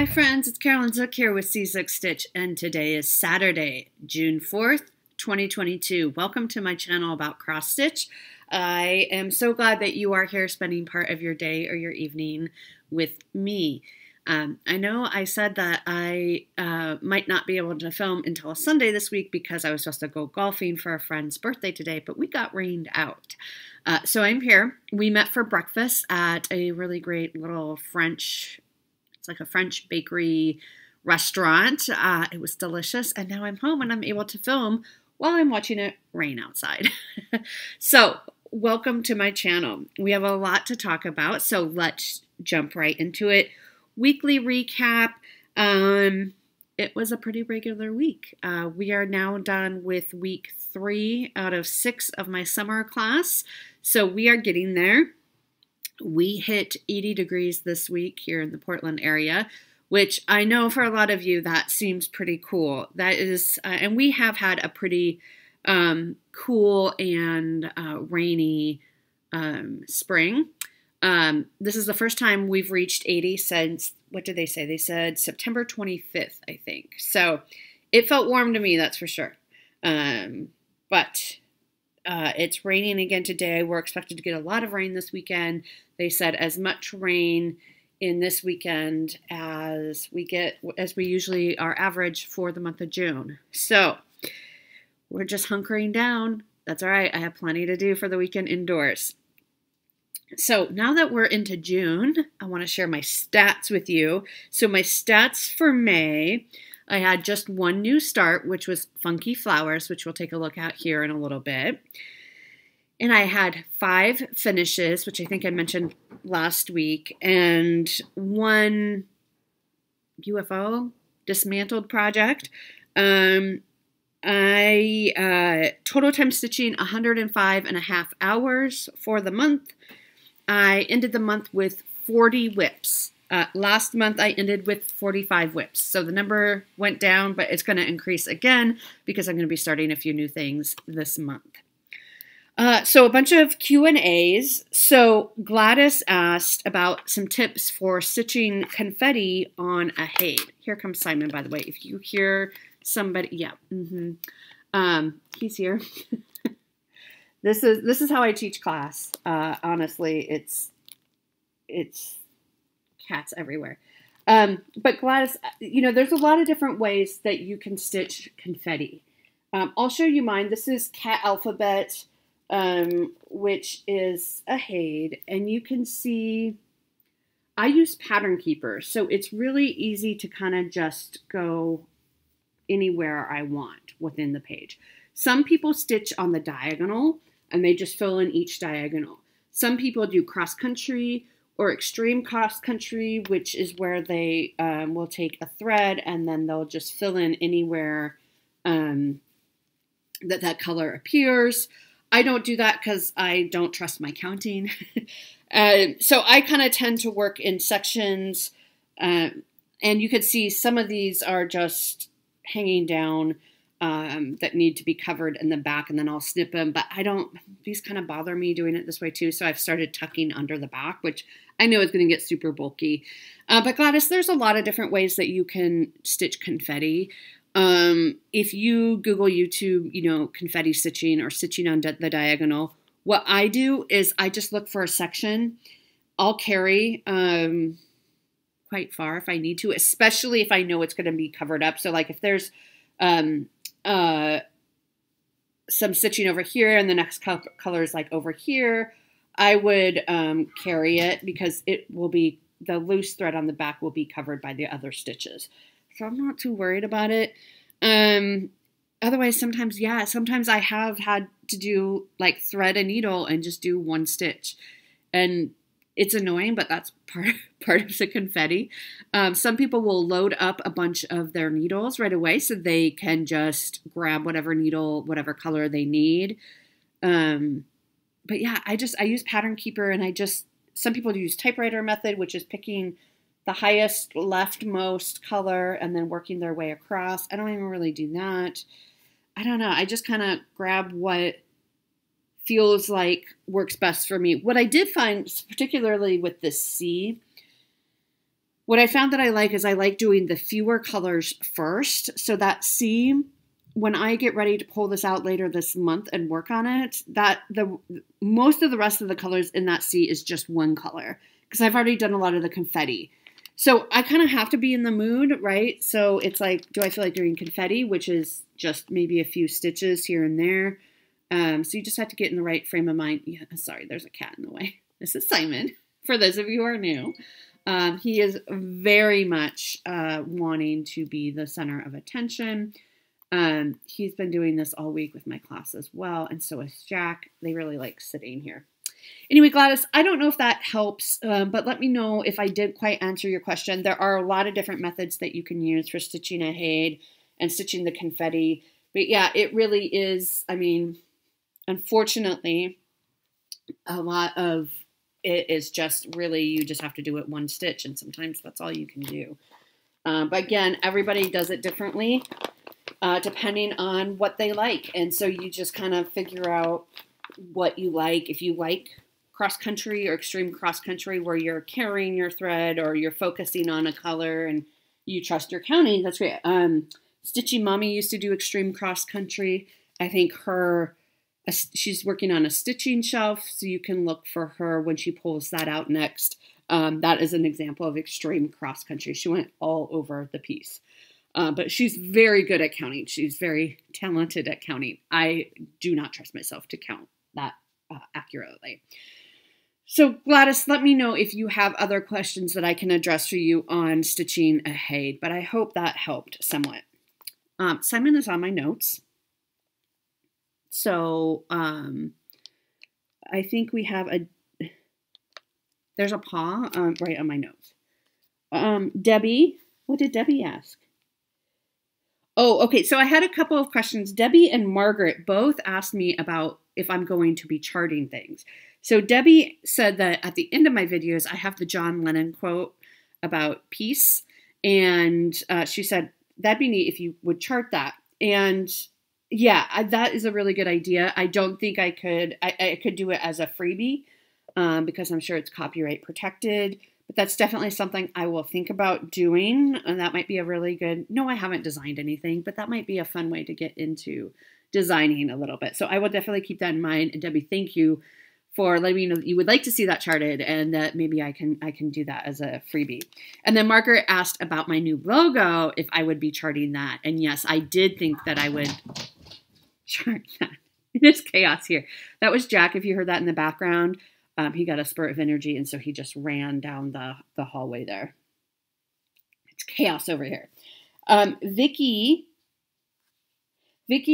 friends, it's Carolyn Zook here with C6 Stitch, and today is Saturday, June 4th, 2022. Welcome to my channel about cross stitch. I am so glad that you are here spending part of your day or your evening with me. I know I said that I might not be able to film until Sunday this week because I was supposed to go golfing for a friend's birthday today, but we got rained out. So I'm here. We met for breakfast at a really great little French, it's like a French bakery restaurant. It was delicious, and now I'm home and I'm able to film while I'm watching it rain outside. So welcome to my channel. We have a lot to talk about, so let's jump right into it. Weekly recap. It was a pretty regular week. We are now done with week 3 out of 6 of my summer class, so we are getting there. We hit 80 degrees this week here in the Portland area, which I know for a lot of you that seems pretty cool. That is, and we have had a pretty cool and rainy spring. This is the first time we've reached 80 since, what did they say? They said September 25th, I think. So it felt warm to me, that's for sure. But it's raining again today. We're expected to get a lot of rain this weekend. They said as much rain in this weekend as we usually are average for the month of June. So we're just hunkering down. That's all right. I have plenty to do for the weekend indoors. So now that we're into June, I want to share my stats with you. So my stats for May, I had just one new start, which was Funky Flowers, which we'll take a look at here in a little bit. And I had 5 finishes, which I think I mentioned last week, and 1 UFO dismantled project. I total time stitching 105.5 hours for the month. I ended the month with 40 whips. Last month I ended with 45 whips. So the number went down, but it's going to increase again because I'm going to be starting a few new things this month. So a bunch of Q&As. So Gladys asked about some tips for stitching confetti on a Haid. Here comes Simon, by the way. If you hear somebody, yeah, he's here. This is how I teach class. Honestly, it's cats everywhere. But Gladys, you know, there's a lot of different ways that you can stitch confetti. I'll show you mine. This is Cat Alphabet, which is a Haid, and you can see I use Pattern Keeper, so it's really easy to kind of just go anywhere I want within the page. Some people stitch on the diagonal, and they just fill in each diagonal. Some people do cross country or extreme cross country, which is where they will take a thread and then they'll just fill in anywhere that color appears. I don't do that because I don't trust my counting. So I kind of tend to work in sections, and you can see some of these are just hanging down that need to be covered in the back, and then I'll snip them, but these kind of bother me doing it this way too, so I've started tucking under the back, which I know is going to get super bulky. But Gladys, there's a lot of different ways that you can stitch confetti. If you Google YouTube, you know, confetti stitching or stitching on the diagonal, what I do is I just look for a section. I'll carry quite far if I need to, especially if I know it's going to be covered up. So like if there's some stitching over here and the next color is like over here, I would carry it because it will be, the loose thread on the back will be covered by the other stitches. So I'm not too worried about it. Otherwise, sometimes I have had to do like thread a needle and just do one stitch. And it's annoying, but that's part of the confetti. Some people will load up a bunch of their needles right away so they can just grab whatever needle, whatever color they need. But yeah, I use Pattern Keeper, and some people use typewriter method, which is picking the highest leftmost color and then working their way across. I don't even really do that. I don't know. I just kind of grab what feels like works best for me. What I did find, particularly with this C, what I found that I like is I like doing the fewer colors first, so that C, when I get ready to pull this out later this month and work on it, that most of the rest of the colors in that C is just one color, because I've already done a lot of the confetti. So I kind of have to be in the mood, right? So it's like, do I feel like doing confetti, which is just maybe a few stitches here and there. So you just have to get in the right frame of mind. Yeah, sorry, there's a cat in the way. This is Simon, for those of you who are new. He is very much wanting to be the center of attention. He's been doing this all week with my class as well, and so is Jack. They really like sitting here. Anyway, Gladys, I don't know if that helps, but let me know if I did quite answer your question. There are a lot of different methods that you can use for stitching a Haid and stitching the confetti. But yeah, it really is, I mean, unfortunately, a lot of it is just really, you just have to do it one stitch, and sometimes that's all you can do. But again, everybody does it differently, depending on what they like. And so you just kind of figure out what you like. If you like cross country or extreme cross country where you're carrying your thread or you're focusing on a color and you trust your counting, that's great. Stitchy Mommy used to do extreme cross country. I think she's working on a stitching shelf, so you can look for her when she pulls that out next. That is an example of extreme cross country. She went all over the piece. But she's very good at counting. She's very talented at counting. I do not trust myself to count that accurately. So Gladys, let me know if you have other questions that I can address for you on stitching a Haid, but I hope that helped somewhat. Simon is on my notes. So I think we have there's a paw right on my notes. Debbie, what did Debbie ask? Oh, okay. So I had a couple of questions. Debbie and Margaret both asked me about if I'm going to be charting things. So Debbie said that at the end of my videos, I have the John Lennon quote about peace. And she said, that'd be neat if you would chart that. And yeah, that is a really good idea. I don't think I could do it as a freebie because I'm sure it's copyright protected. But that's definitely something I will think about doing. And that might be a really good, no, I haven't designed anything, but that might be a fun way to get into designing a little bit. So I will definitely keep that in mind. And Debbie, thank you for letting me know that you would like to see that charted and that maybe I can do that as a freebie. And then Margaret asked about my new logo, if I would be charting that. And yes, I did think that I would chart that. It is chaos here. That was Jack, if you heard that in the background. He got a spurt of energy, and so he just ran down the hallway there. It's chaos over here. Vicky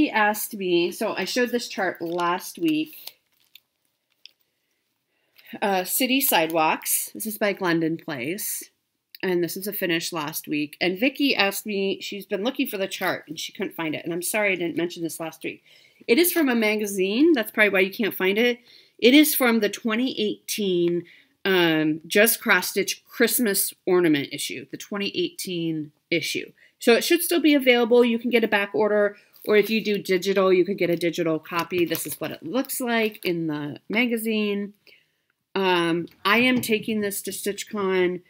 asked me, so I showed this chart last week. City Sidewalks. This is by Glendon Place. And this is a finish last week. And Vicky asked me, she's been looking for the chart, and she couldn't find it. And I'm sorry I didn't mention this last week. It is from a magazine. That's probably why you can't find it. It is from the 2018 Just Cross Stitch Christmas Ornament issue, the 2018 issue. So it should still be available. You can get a back order, or if you do digital, you could get a digital copy. This is what it looks like in the magazine. I am taking this to StitchCon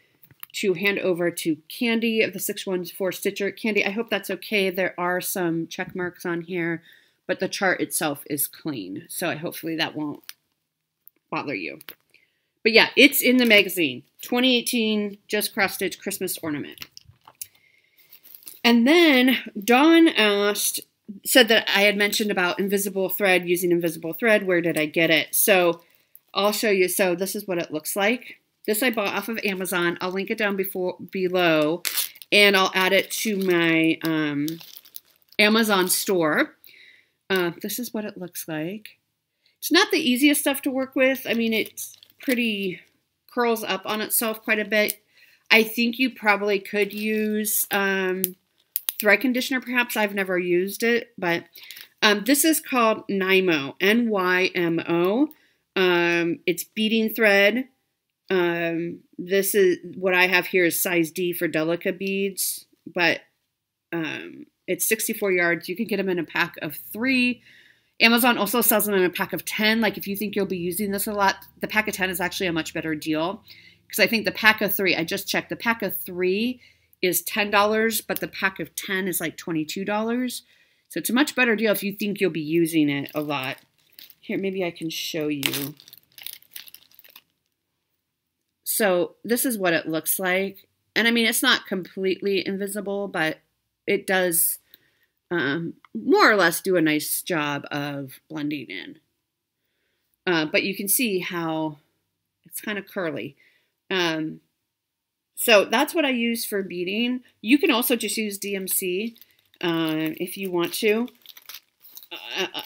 to hand over to Candy of the 614 Stitcher. Candy, I hope that's okay. There are some check marks on here, but the chart itself is clean. So hopefully that won't bother you. But yeah, it's in the magazine. 2018 Just Cross Stitch Christmas Ornament. And then Dawn said that I had mentioned about invisible thread, using invisible thread. Where did I get it? So I'll show you. So this is what it looks like. This I bought off of Amazon. I'll link it down below, and I'll add it to my Amazon store. This is what it looks like. It's not the easiest stuff to work with. I mean, it's pretty, curls up on itself quite a bit. I think you probably could use thread conditioner, perhaps. I've never used it, but this is called Nymo, N-Y-M-O. It's beading thread. This is what I have here is size D for Delica beads, but it's 64 yards. You can get them in a pack of 3. Amazon also sells them in a pack of 10. Like if you think you'll be using this a lot, the pack of 10 is actually a much better deal because I think the pack of 3, I just checked, the pack of 3 is $10, but the pack of 10 is like $22. So it's a much better deal if you think you'll be using it a lot. Here, maybe I can show you. So this is what it looks like. And I mean, it's not completely invisible, but it does more or less do a nice job of blending in. But you can see how it's kind of curly. So that's what I use for beading. You can also just use DMC if you want to.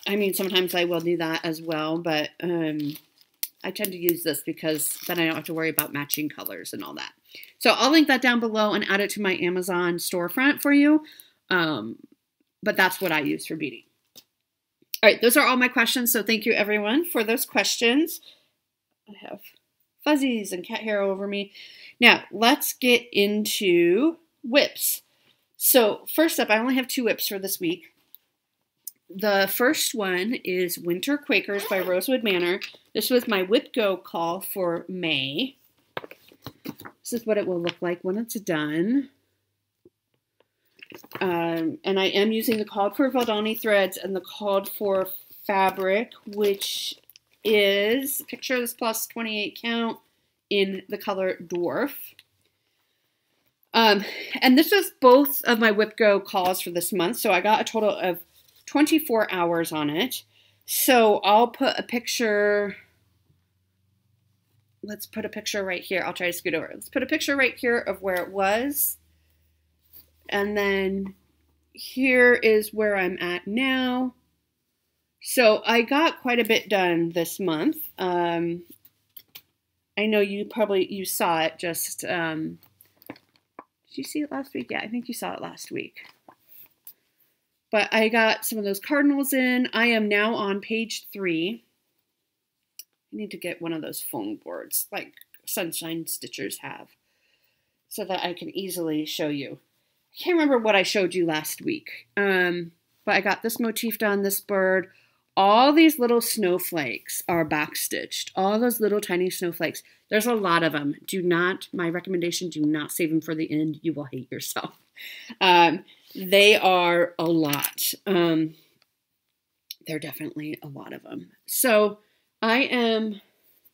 I mean, sometimes I will do that as well, but I tend to use this because then I don't have to worry about matching colors and all that. So I'll link that down below and add it to my Amazon storefront for you. But that's what I use for beading. All right, those are all my questions. So thank you everyone for those questions. I have fuzzies and cat hair all over me. Now let's get into whips. So first up, I only have 2 whips for this week. The first one is Winter Quakers by Rosewood Manor. This was my Whip Go call for May. This is what it will look like when it's done. And I am using the called for Valdani threads and the called for fabric, which is, picture this plus 28 count in the color Dwarf. And this was both of my Whip Go calls for this month. So I got a total of 24 hours on it. So I'll put a picture. Let's put a picture right here. I'll try to scoot over. Let's put a picture right here of where it was. And then here is where I'm at now. So I got quite a bit done this month. I know you saw it just, did you see it last week? Yeah, I think you saw it last week. But I got some of those cardinals in. I am now on page 3. I need to get one of those foam boards like Sunshine Stitchers have so that I can easily show you. I can't remember what I showed you last week, but I got this motif done, this bird. All these little snowflakes are backstitched. All those little tiny snowflakes. There's a lot of them. My recommendation, do not save them for the end. You will hate yourself. They are a lot. There are definitely a lot of them. So I am,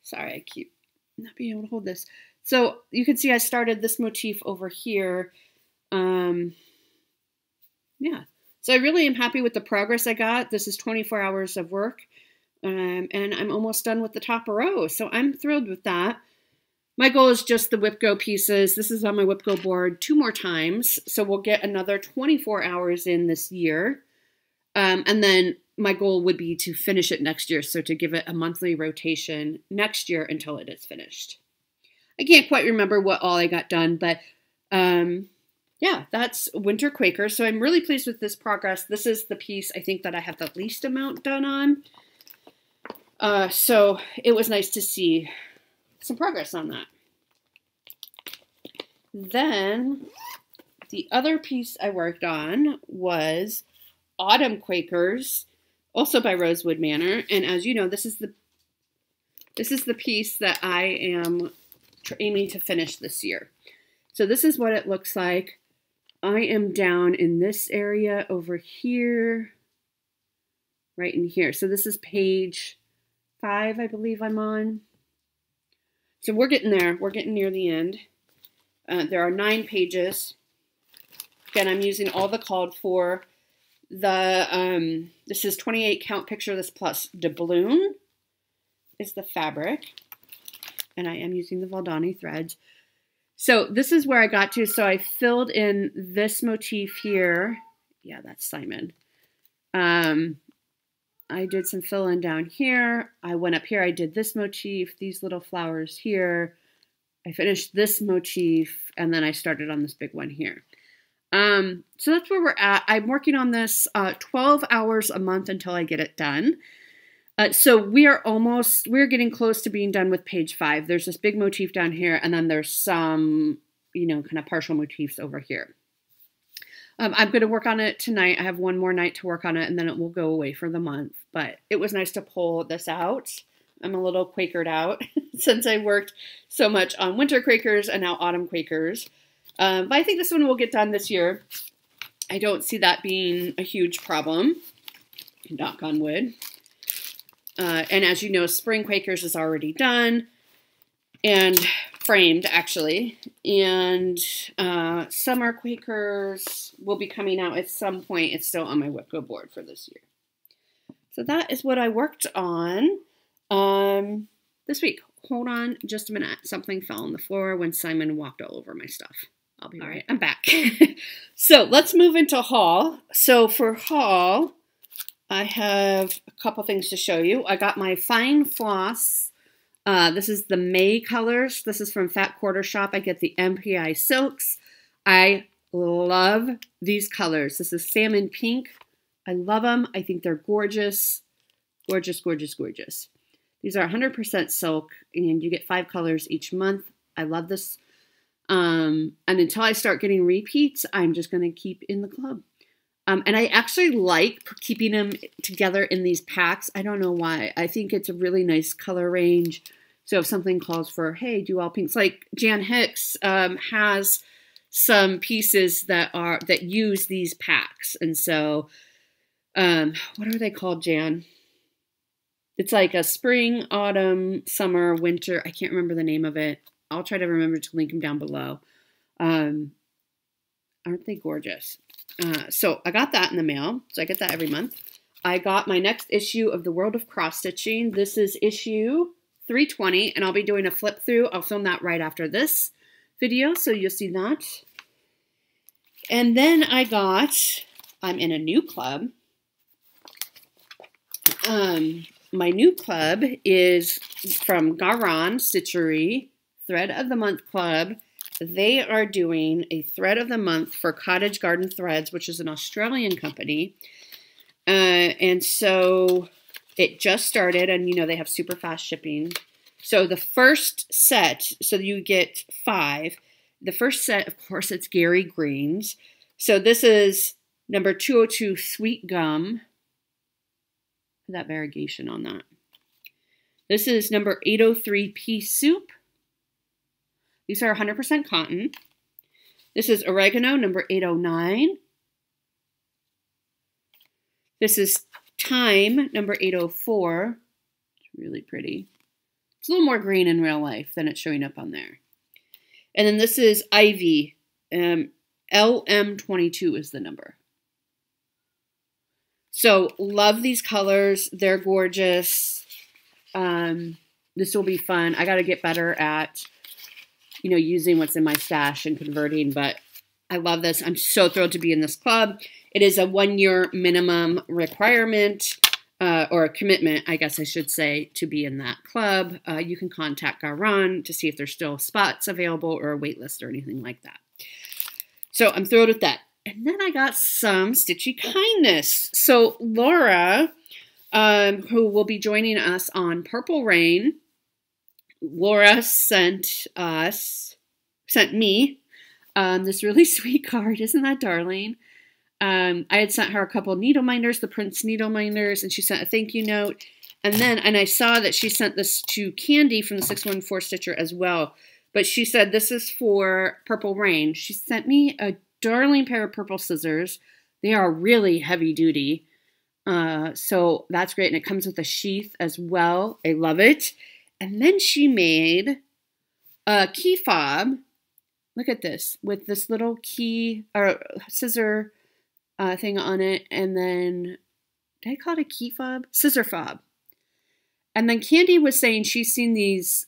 sorry, I keep not being able to hold this. So you can see I started this motif over here. Yeah. So I really am happy with the progress I got. This is 24 hours of work. And I'm almost done with the top row. So I'm thrilled with that. My goal is just the Whip Go pieces. This is on my Whip Go board 2 more times. So we'll get another 24 hours in this year. And then my goal would be to finish it next year. So to give it a monthly rotation next year until it is finished. I can't quite remember what all I got done, but yeah, that's Winter Quakers. So I'm really pleased with this progress. This is the piece I think that I have the least amount done on. So it was nice to see some progress on that. Then the other piece I worked on was Autumn Quakers, also by Rosewood Manor. And as you know, this is the piece that I am aiming to finish this year. So this is what it looks like. I am down in this area over here, right in here. So this is page 5, I believe I'm on. So we're getting there. We're getting near the end. There are 9 pages. Again, I'm using all the called for. This is 28 count picture this plus doubloon is the fabric. And I am using the Valdani threads. So this is where I got to. So I filled in this motif here. Yeah, that's Simon. I did some fill in down here. I went up here. I did this motif, these little flowers here. I finished this motif, and then I started on this big one here. So that's where we're at. I'm working on this 12 hours a month until I get it done. So we're getting close to being done with page 5. There's this big motif down here, and then there's some, kind of partial motifs over here. I'm going to work on it tonight. I have one more night to work on it, and then it will go away for the month. But it was nice to pull this out. I'm a little Quakered out since I worked so much on winter Quakers and now autumn Quakers. But I think this one will get done this year. I don't see that being a huge problem. Knock on wood. And as you know, spring Quakers is already done and framed, actually. And summer Quakers will be coming out at some point. It's still on my Whipco board for this year. So that is what I worked on this week. Hold on just a minute. Something fell on the floor when Simon walked all over my stuff. I'll be right. I'm back. So let's move into haul. So for haul, I have a couple things to show you. I got my fine floss. This is the May colors. This is from Fat Quarter Shop. I get the MPI silks. I love these colors. This is salmon pink. I love them. I think they're gorgeous. Gorgeous, gorgeous, gorgeous. These are 100% silk, and you get 5 colors each month. I love this. And until I start getting repeats, I'm just going to keep in the club. And I actually like keeping them together in these packs. I don't know why. I think it's a really nice color range. So if something calls for, hey, do all pinks, like Jan Hicks has some pieces that use these packs. And so, what are they called, Jan? It's like a spring, autumn, summer, winter. I can't remember the name of it. I'll try to remember to link them down below. Aren't they gorgeous? So I got that in the mail. So I get that every month. I got my next issue of The World of Cross Stitching. This is issue 320, and I'll be doing a flip through. I'll film that right after this video, so you'll see that. And then I'm in a new club. My new club is from Garan Stitchery, Thread of the Month Club. They are doing a Thread of the Month for Cottage Garden Threads, which is an Australian company. And so it just started, and you know they have super fast shipping. So the first set, so you get 5. The first set, of course, it's Gary Green's. So this is number 202 Sweet Gum. That variegation on that. This is number 803 Pea Soup. These are 100% cotton. This is oregano, number 809. This is thyme, number 804. It's really pretty. It's a little more green in real life than it's showing up on there. And then this is ivy. LM22 is the number. So love these colors. They're gorgeous. This will be fun. I got to get better at, you know, using what's in my stash and converting, but I love this. I'm so thrilled to be in this club. It is a 1-year minimum requirement, or a commitment, I guess I should say, to be in that club. You can contact Garan to see if there's still spots available or a wait list or anything like that. So I'm thrilled with that. And then I got some Stitchy Kindness. So Laura, who will be joining us on Purple Rain, Laura sent me this really sweet card. Isn't that darling? I had sent her a couple of needle minders, the Prince needle minders, and she sent a thank you note. And I saw that she sent this to Candy from the 614 Stitcher as well. But she said this is for Purple Rain. She sent me a darling pair of purple scissors. They are really heavy duty. So that's great. And it comes with a sheath as well. I love it. And then she made a key fob. Look at this, with this little key or scissor thing on it. And then, did I call it a key fob? Scissor fob. And then Candy was saying she's seen these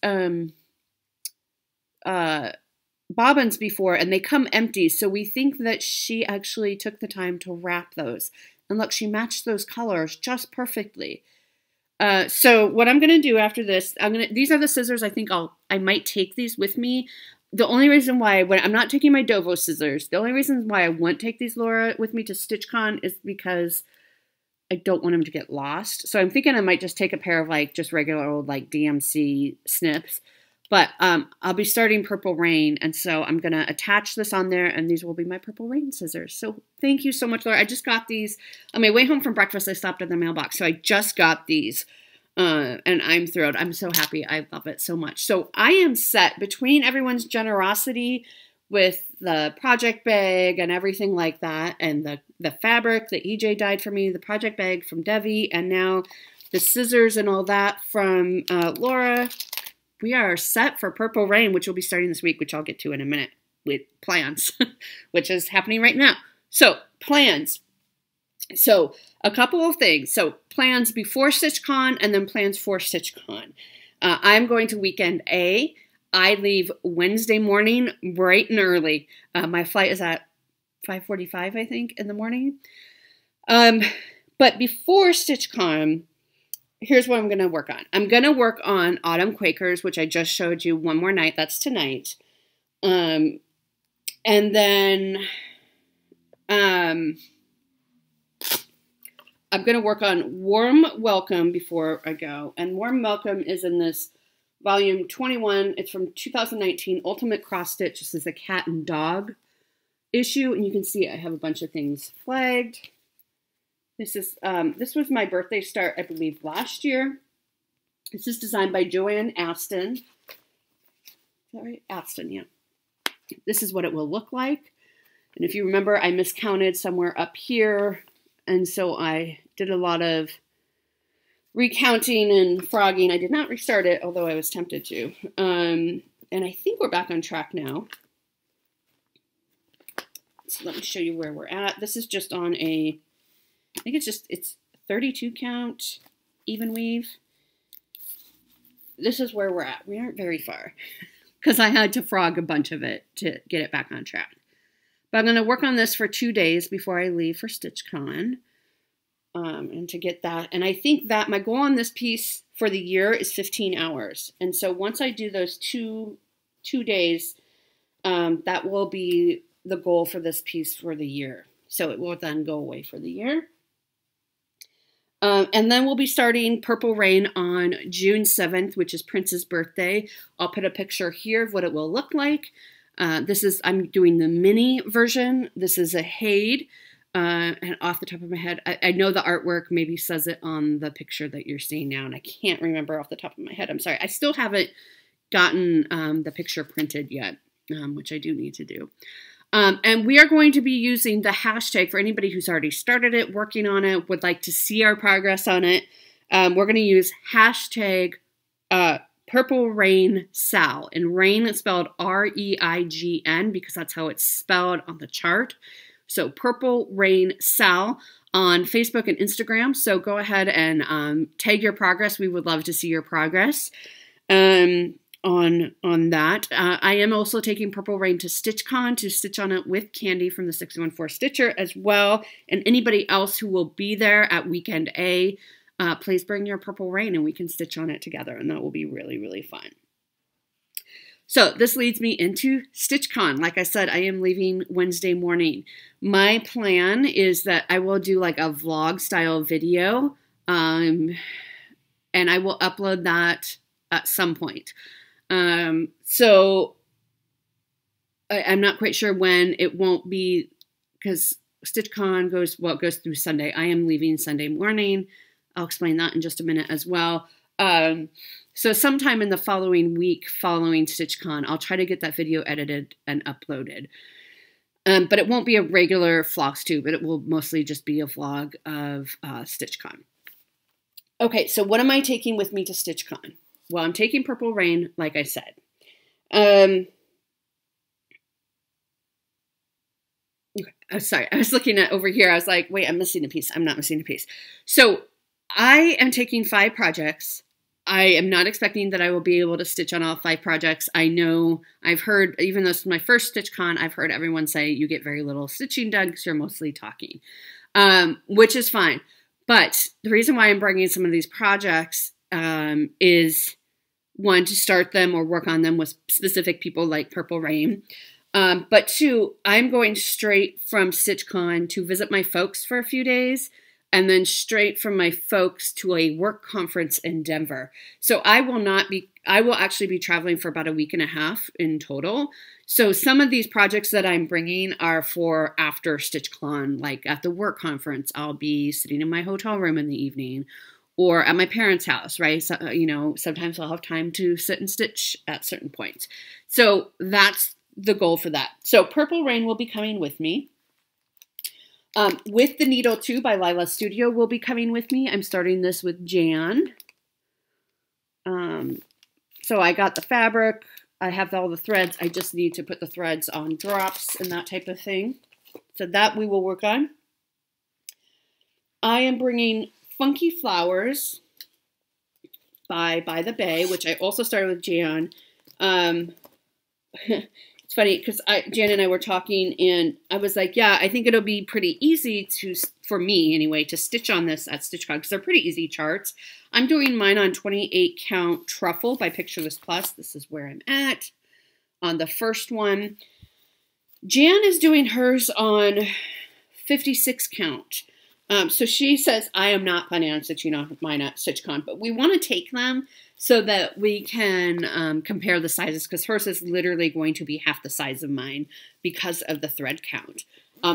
bobbins before, and they come empty. So we think that she actually took the time to wrap those. And look, she matched those colors just perfectly. So what I'm going to do after this, these are the scissors. I think I might take these with me. The only reason why, I'm not taking my Dovo scissors, the only reason why I won't take these, Laura, with me to StitchCon is because I don't want them to get lost. So I'm thinking I might just take a pair of like just regular old like DMC snips. But I'll be starting Purple Rain, and so I'm going to attach this on there, and these will be my Purple Rain scissors. So thank you so much, Laura. I just got these. On my way home from breakfast, I stopped at the mailbox, so I just got these. And I'm thrilled. I'm so happy. I love it so much. So I am set between everyone's generosity with the project bag and everything like that, and the fabric that EJ dyed for me, the project bag from Devi, and now the scissors and all that from Laura. We are set for Purple Rain, which will be starting this week, which I'll get to in a minute with plans, which is happening right now. So plans. So a couple of things. So plans before StitchCon and then plans for StitchCon. I'm going to weekend A. I leave Wednesday morning bright and early. My flight is at 5:45, I think, in the morning. But before StitchCon, here's what I'm going to work on. I'm going to work on Autumn Quakers, which I just showed you one more night. That's tonight. And then I'm going to work on Warm Welcome before I go. And Warm Welcome is in this volume 21. It's from 2019, Ultimate Cross Stitch. This is a cat and dog issue. And you can see I have a bunch of things flagged. This was my birthday start, I believe, last year. This is designed by Joanne Aston. Is that right? Aston, yeah. This is what it will look like. And if you remember, I miscounted somewhere up here. And so I did a lot of recounting and frogging. I did not restart it, although I was tempted to. And I think we're back on track now. So let me show you where we're at. This is just on a, I think it's 32 count, even weave. This is where we're at. We aren't very far because I had to frog a bunch of it to get it back on track. But I'm going to work on this for 2 days before I leave for StitchCon. And to get that. And I think that my goal on this piece for the year is 15 hours. And so once I do those two days, that will be the goal for this piece for the year. So it will then go away for the year. And then we'll be starting Purple Rain on June 7th, which is Prince's birthday. I'll put a picture here of what it will look like. I'm doing the mini version. This is a Haid. And off the top of my head, I know the artwork maybe says it on the picture that you're seeing now, and I can't remember off the top of my head. I'm sorry. I still haven't gotten the picture printed yet, which I do need to do. And we are going to be using the hashtag for anybody who's already started it, working on it, would like to see our progress on it. We're going to use hashtag Purple Rain Sal. And rain is spelled R-E-I-G-N because that's how it's spelled on the chart. So Purple Rain Sal on Facebook and Instagram. So go ahead and tag your progress. We would love to see your progress on that. I am also taking Purple Rain to StitchCon to stitch on it with Candy from the 614 Stitcher as well. And anybody else who will be there at Weekend A, please bring your Purple Rain and we can stitch on it together. And that will be really, really fun. So this leads me into StitchCon. Like I said, I am leaving Wednesday morning. My plan is that I will do like a vlog style video, and I will upload that at some point. So I'm not quite sure when. It won't be because StitchCon goes through Sunday. I am leaving Sunday morning. I'll explain that in just a minute as well. So sometime in the following week following StitchCon, I'll try to get that video edited and uploaded. But it won't be a regular Flosstube. It will mostly just be a vlog of StitchCon. Okay, so what am I taking with me to StitchCon? Well, I'm taking Purple Rain, like I said. Okay, I'm sorry. I was looking at over here. I was like, wait, I'm missing a piece. I'm not missing a piece. So I am taking 5 projects. I am not expecting that I will be able to stitch on all 5 projects. I know I've heard, even though this is my first StitchCon, I've heard everyone say you get very little stitching done because you're mostly talking, which is fine. But the reason why I'm bringing some of these projects is, one, to start them or work on them with specific people like Purple Rain. But 2, I'm going straight from StitchCon to visit my folks for a few days, and then straight from my folks to a work conference in Denver. So I will actually be traveling for about a week and a half in total. So some of these projects that I'm bringing are for after StitchCon, like at the work conference, I'll be sitting in my hotel room in the evening, or at my parents' house, right? So, you know, sometimes I'll have time to sit and stitch at certain points. So that's the goal for that. So Purple Rain will be coming with me. With the Needle 2 by Lila Studio will be coming with me. I'm starting this with Jan. So I got the fabric. I have all the threads. I just need to put the threads on drops and that type of thing. So that we will work on. I am bringing Funky Flowers by the Bay, which I also started with Jan. It's funny because Jan and I were talking, and I was like, yeah, I think it'll be pretty easy for me anyway, to stitch on this at StitchCon because they're pretty easy charts. I'm doing mine on 28 count Truffle by Picture This Plus. This is where I'm at on the first one. Jan is doing hers on 56 count. So she says, I am not planning on stitching on mine at StitchCon, but we want to take them so that we can compare the sizes, because hers is literally going to be half the size of mine because of the thread count.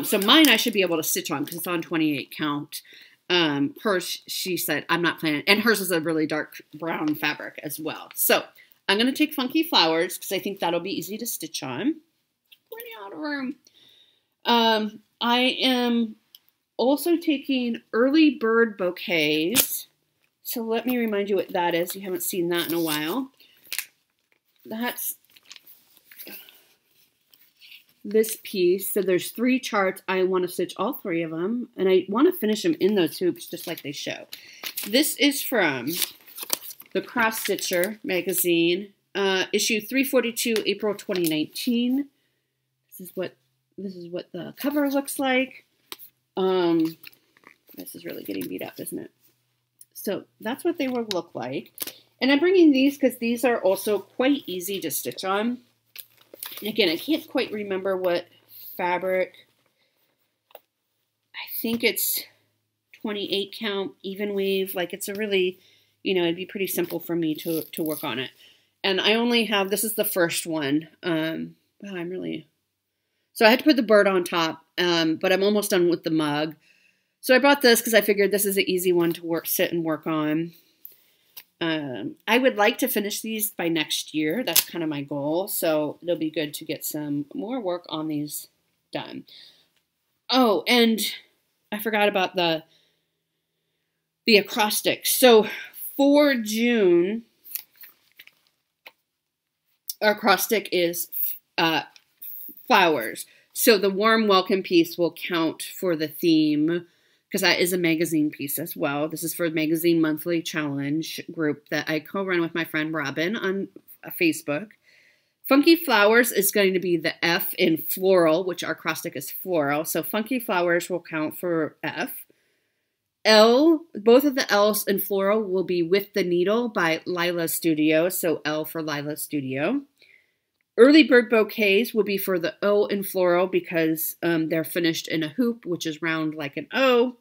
So mine I should be able to stitch on because it's on 28 count. Hers, she said, I'm not planning, and hers is a really dark brown fabric as well. So I'm going to take Funky Flowers because I think that'll be easy to stitch on. Running out of room. I am also taking Early Bird Bouquets. So let me remind you what that is. You haven't seen that in a while. That's this piece. So there's 3 charts. I want to stitch all 3 of them. And I want to finish them in those hoops just like they show. This is from the Cross Stitcher magazine. Issue 342, April 2019. This is what the cover looks like. This is really getting beat up, isn't it? So that's what they will look like. And I'm bringing these because these are also quite easy to stitch on. And again, I can't quite remember what fabric. I think it's 28 count even weave. Like, it's a really, you know, it'd be pretty simple for me to work on it. And I only have, this is the first one. Wow, so I had to put the bird on top, but I'm almost done with the mug. So I brought this because I figured this is an easy one to sit and work on. I would like to finish these by next year. That's kind of my goal. So it'll be good to get some more work on these done. Oh, and I forgot about the acrostic. So for June, our acrostic is flowers. So the warm welcome piece will count for the theme, because that is a magazine piece as well. This is for the Magazine Monthly Challenge group that I co-run with my friend Robin on Facebook. Funky Flowers is going to be the F in floral, which our acrostic is floral. So Funky Flowers will count for F. L, both of the L's in floral will be With the Needle by Lila Studio. So L for Lila Studio. Early Bird Bouquets will be for the O in floral because they're finished in a hoop, which is round like an O.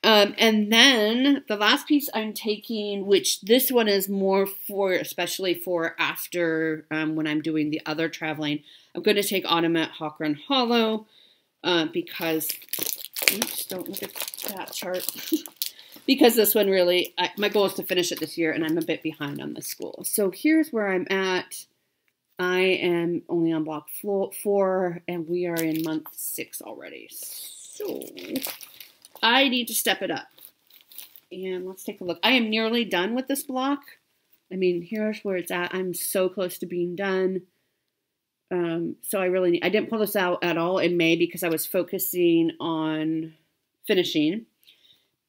And then the last piece I'm taking, which this one is more for, especially for after when I'm doing the other traveling, I'm going to take Autumn at Hawkrun Hollow because, oops, don't look at that chart. Because this one really, my goal is to finish it this year, and I'm a bit behind on the school. So here's where I'm at. I am only on block 4, and we are in month 6 already. So I need to step it up. And let's take a look. I am nearly done with this block. I mean, here's where it's at. I'm so close to being done. So I didn't pull this out at all in May because I was focusing on finishing.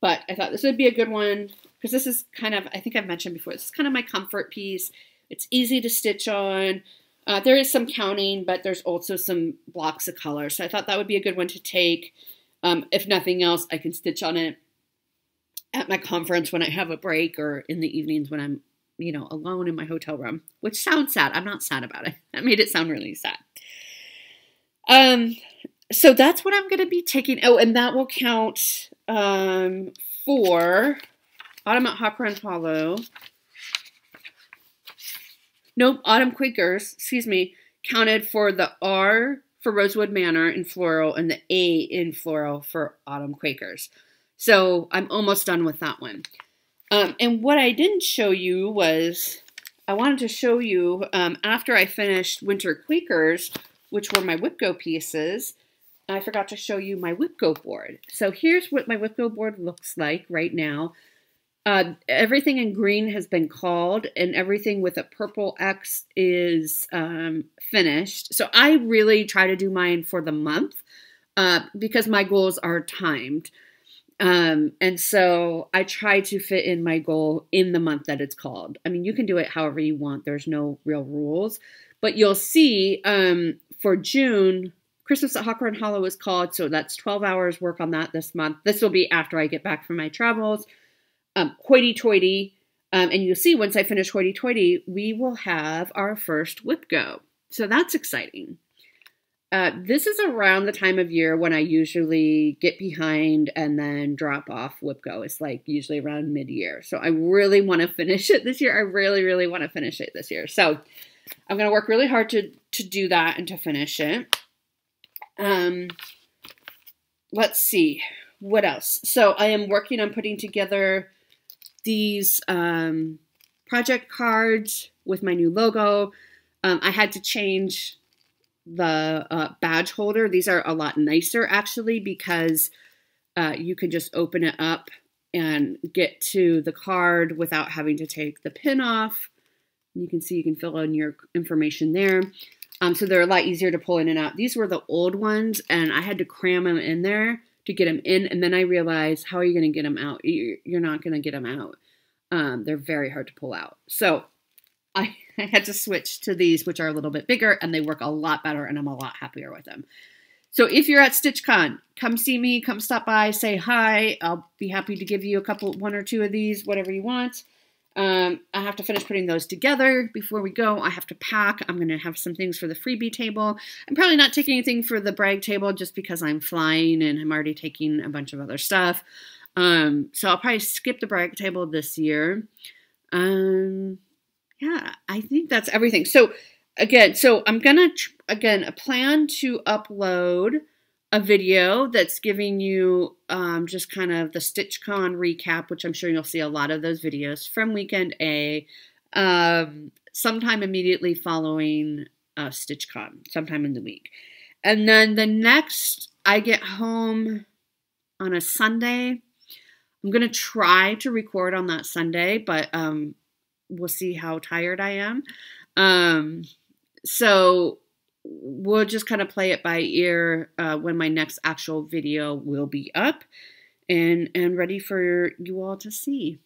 But I thought this would be a good one because this is kind of, I think I've mentioned before, this is kind of my comfort piece. It's easy to stitch on. There is some counting, but there's also some blocks of color. So I thought that would be a good one to take. If nothing else, I can stitch on it at my conference when I have a break or in the evenings when I'm, you know, alone in my hotel room, which sounds sad. I'm not sad about it. That made it sound really sad. So that's what I'm going to be taking. Oh, and that will count for Autumn at Hawkrun Hollow. Nope, Autumn Quakers, excuse me, counted for the R for Rosewood Manor in floral and the A in floral for Autumn Quakers. So I'm almost done with that one. And what I didn't show you was, I wanted to show you, after I finished Winter Quakers, which were my Whipco pieces, I forgot to show you my Whipco board. So here's what my Whipco board looks like right now. Everything in green has been called, and everything with a purple X is finished. So I really try to do mine for the month because my goals are timed. And so I try to fit in my goal in the month that it's called. I mean, you can do it however you want. There's no real rules. But you'll see for June, Christmas at Hawker and Hollow is called. So that's 12 hours work on that this month. This will be after I get back from my travels. Hoity-toity. And you'll see once I finish hoity-toity, we will have our first Whipco. So that's exciting. This is around the time of year when I usually get behind and then drop off Whipco. It's like usually around mid-year. So I really want to finish it this year. I really, really want to finish it this year. So I'm going to work really hard to do that and to finish it. Let's see. What else? So I am working on putting together these project cards with my new logo. I had to change the badge holder. These are a lot nicer actually because you can just open it up and get to the card without having to take the pin off. You can see you can fill in your information there. So they're a lot easier to pull in and out. These were the old ones and I had to cram them in there to get them in. And then I realized, how are you going to get them out? You're not going to get them out. They're very hard to pull out. So I had to switch to these, which are a little bit bigger, and they work a lot better, and I'm a lot happier with them. So if you're at StitchCon, come see me, come stop by, say hi. I'll be happy to give you one or two of these, whatever you want. I have to finish putting those together before we go. I have to pack. I'm going to have some things for the freebie table. I'm probably not taking anything for the brag table just because I'm flying and I'm already taking a bunch of other stuff. So I'll probably skip the brag table this year. Yeah, I think that's everything. So again, I'm going to plan to upload a video that's giving you just kind of the StitchCon recap, which I'm sure you'll see a lot of those videos from weekend A, sometime immediately following StitchCon, sometime in the week. And then the next, I get home on a Sunday. I'm going to try to record on that Sunday, but we'll see how tired I am. So we'll just kind of play it by ear when my next actual video will be up and ready for you all to see.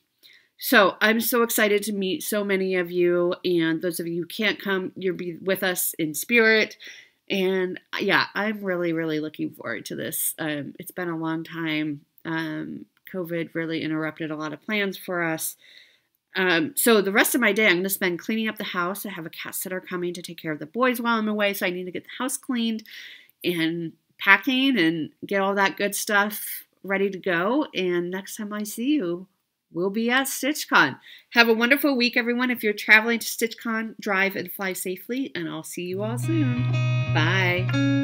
So I'm so excited to meet so many of you, and those of you who can't come, you'll be with us in spirit. And yeah, I'm really, really looking forward to this. It's been a long time. COVID really interrupted a lot of plans for us. So the rest of my day, I'm going to spend cleaning up the house. I have a cat sitter coming to take care of the boys while I'm away, so I need to get the house cleaned and packing and get all that good stuff ready to go. And next time I see you, we'll be at StitchCon. Have a wonderful week, everyone. If you're traveling to StitchCon, drive and fly safely, and I'll see you all soon. Bye.